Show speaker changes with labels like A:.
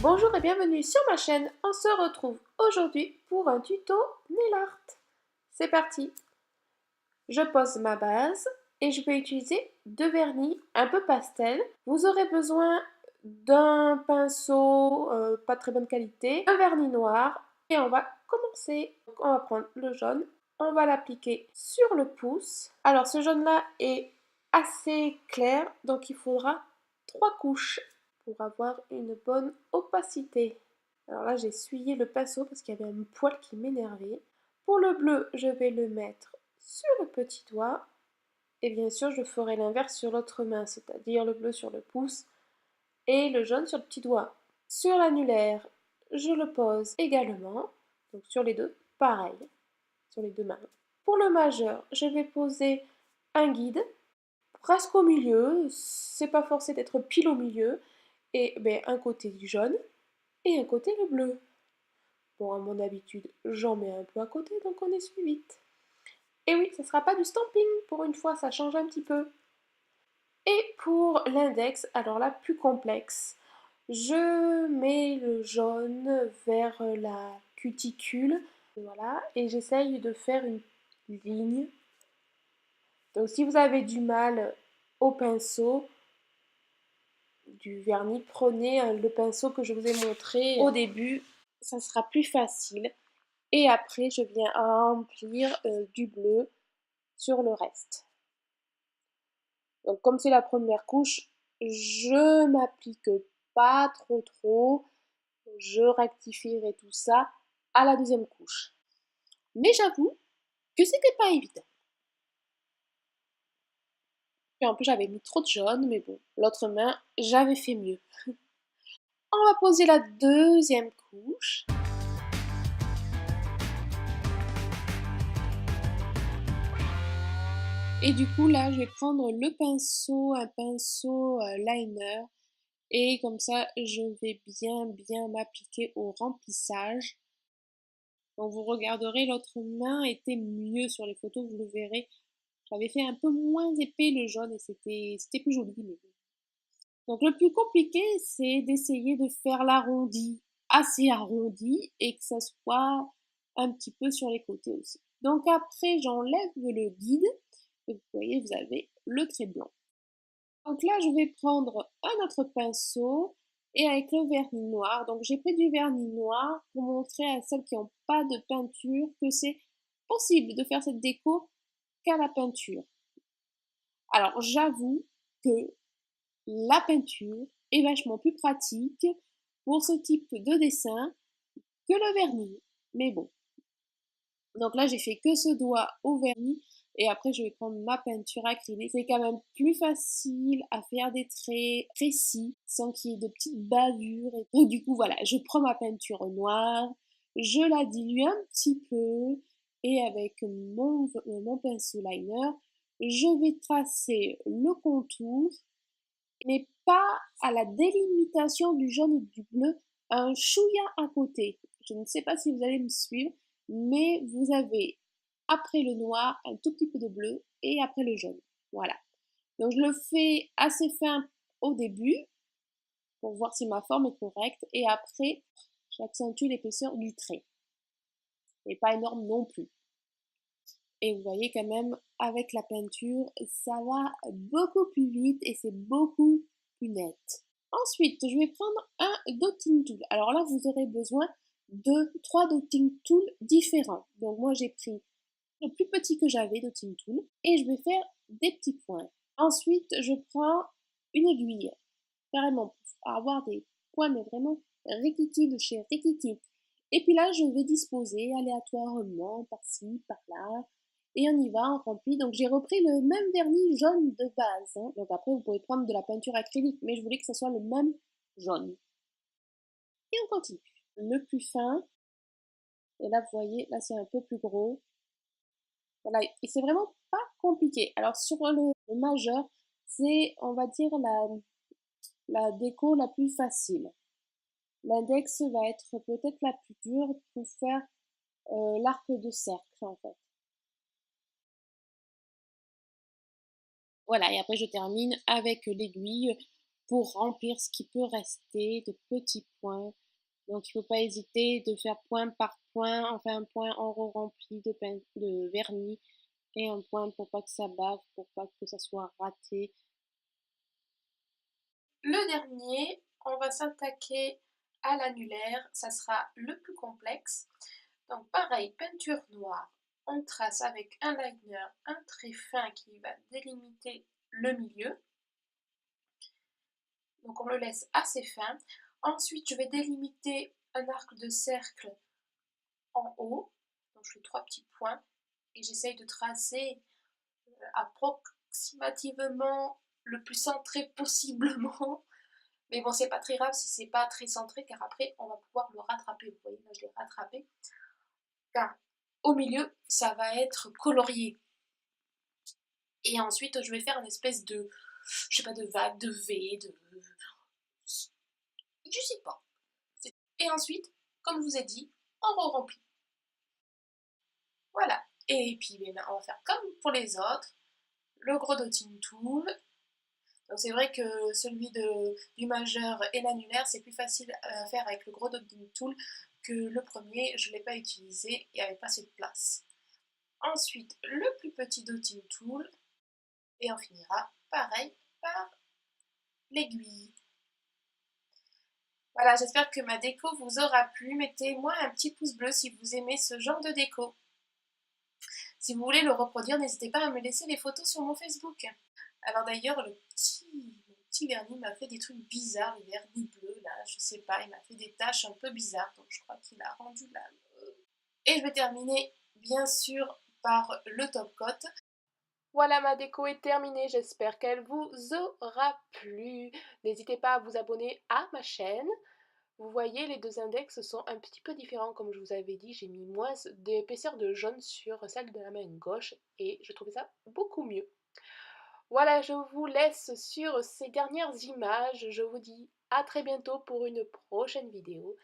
A: Bonjour et bienvenue sur ma chaîne. On se retrouve aujourd'hui pour un tuto nail art. C'est parti. Je pose ma base et je vais utiliser deux vernis un peu pastel. Vous aurez besoin d'un pinceau pas très bonne qualité, un vernis noir et on va commencer. Donc, on va prendre le jaune, on va l'appliquer sur le pouce. Alors ce jaune là est assez clair donc il faudra 3 couches pour avoir une bonne opacité. Alors là j'ai essuyé le pinceau parce qu'il y avait un poil qui m'énervait. Pour le bleu je vais le mettre sur le petit doigt. Et bien sûr, je ferai l'inverse sur l'autre main, c'est-à-dire le bleu sur le pouce et le jaune sur le petit doigt. Sur l'annulaire, je le pose également, donc sur les deux, pareil, sur les deux mains. Pour le majeur, je vais poser un guide, presque au milieu, c'est pas forcé d'être pile au milieu, et un côté du jaune et un côté le bleu. Bon, à mon habitude, j'en mets un peu à côté, donc on essuie vite. Et oui, ce sera pas du stamping, pour une fois, ça change un petit peu. Et pour l'index, alors là, plus complexe, je mets le jaune vers la cuticule, voilà, et j'essaye de faire une ligne. Donc si vous avez du mal au pinceau, du vernis, prenez le pinceau que je vous ai montré au début, ça sera plus facile. Et après, je viens remplir du bleu sur le reste. Donc comme c'est la première couche, je m'applique pas trop, je rectifierai tout ça à la deuxième couche. Mais j'avoue que c'était pas évident. Et en plus j'avais mis trop de jaune, mais bon, l'autre main, j'avais fait mieux. On va poser la deuxième couche. Et du coup là, je vais prendre le pinceau, un pinceau liner. Et comme ça, je vais bien m'appliquer au remplissage. Donc vous regarderez, l'autre main était mieux sur les photos, vous le verrez. J'avais fait un peu moins épais le jaune et c'était plus joli. Donc le plus compliqué, c'est d'essayer de faire l'arrondi, assez arrondi, et que ça soit un petit peu sur les côtés aussi. Donc après, j'enlève le guide, et vous voyez, vous avez le trait blanc. Donc là, je vais prendre un autre pinceau et avec le vernis noir. Donc j'ai pris du vernis noir pour montrer à celles qui n'ont pas de peinture que c'est possible de faire cette déco qu'à la peinture. Alors j'avoue que la peinture est vachement plus pratique pour ce type de dessin que le vernis. Mais bon. Donc là, j'ai fait que ce doigt au vernis et après, je vais prendre ma peinture acrylique. C'est quand même plus facile à faire des traits précis sans qu'il y ait de petites bavures. Donc du coup, voilà, je prends ma peinture noire, je la dilue un petit peu et avec mon pinceau liner, je vais tracer le contour, mais pas à la délimitation du jaune et du bleu, un chouïa à côté. Je ne sais pas si vous allez me suivre, mais vous avez après le noir un tout petit peu de bleu et après le jaune. Voilà. Donc je le fais assez fin au début pour voir si ma forme est correcte et après j'accentue l'épaisseur du trait. Et pas énorme non plus. Et vous voyez quand même avec la peinture ça va beaucoup plus vite et c'est beaucoup plus net. Ensuite, je vais prendre un dotting tool. Alors là, vous aurez besoin de 3 dotting tools différents. Donc moi, j'ai pris le plus petit que j'avais, dotting tool, et je vais faire des petits points. Ensuite, je prends une aiguille, carrément, pour avoir des points, mais vraiment Rikiki de chez Rikiki. Et puis là, je vais disposer aléatoirement par-ci, par-là, et on y va, on remplit. Donc j'ai repris le même vernis jaune de base. Hein. Donc après, vous pouvez prendre de la peinture acrylique, mais je voulais que ce soit le même jaune. Et on continue. Le plus fin, et là, vous voyez, là c'est un peu plus gros. Voilà, et c'est vraiment pas compliqué. Alors sur le majeur, c'est, on va dire, la déco la plus facile. L'index va être peut-être la plus dure pour faire l'arc de cercle, en fait. Voilà, et après je termine avec l'aiguille pour remplir ce qui peut rester de petits points. Donc il ne faut pas hésiter de faire point par point, enfin un point en rempli de vernis et un point pour pas que ça bave, pour pas que ça soit raté. Le dernier, on va s'attaquer à l'annulaire, ça sera le plus complexe. Donc pareil, peinture noire, on trace avec un liner, un trait fin qui va délimiter le milieu. Donc on le laisse assez fin. Ensuite, je vais délimiter un arc de cercle en haut. Donc je fais 3 petits points et j'essaye de tracer approximativement le plus centré possiblement. Mais bon, c'est pas très grave si c'est pas très centré, car après on va pouvoir le rattraper. Vous voyez, là je l'ai rattrapé. Car au milieu, ça va être colorié. Et ensuite, je vais faire une espèce de, je sais pas, de vague, de V, de... Je sais pas. Et ensuite, comme je vous ai dit, on re-remplit. Voilà. Et puis, on va faire comme pour les autres. Le gros dotting tool. Donc c'est vrai que celui du majeur et l'annulaire, c'est plus facile à faire avec le gros dotting tool que le premier. Je ne l'ai pas utilisé et il n'y avait pas assez de place. Ensuite, le plus petit dotting tool. Et on finira pareil par l'aiguille. Voilà, j'espère que ma déco vous aura plu. Mettez-moi un petit pouce bleu si vous aimez ce genre de déco. Si vous voulez le reproduire, n'hésitez pas à me laisser les photos sur mon Facebook. Alors d'ailleurs, le petit vernis m'a fait des trucs bizarres, le vernis bleu, là, je sais pas, il m'a fait des taches un peu bizarres, donc je crois qu'il a rendu là. Et je vais terminer, bien sûr, par le top coat. Voilà, ma déco est terminée, j'espère qu'elle vous aura plu. N'hésitez pas à vous abonner à ma chaîne. Vous voyez, les deux index sont un petit peu différents, comme je vous avais dit, j'ai mis moins d'épaisseur de jaune sur celle de la main gauche et je trouvais ça beaucoup mieux. Voilà, je vous laisse sur ces dernières images, je vous dis à très bientôt pour une prochaine vidéo.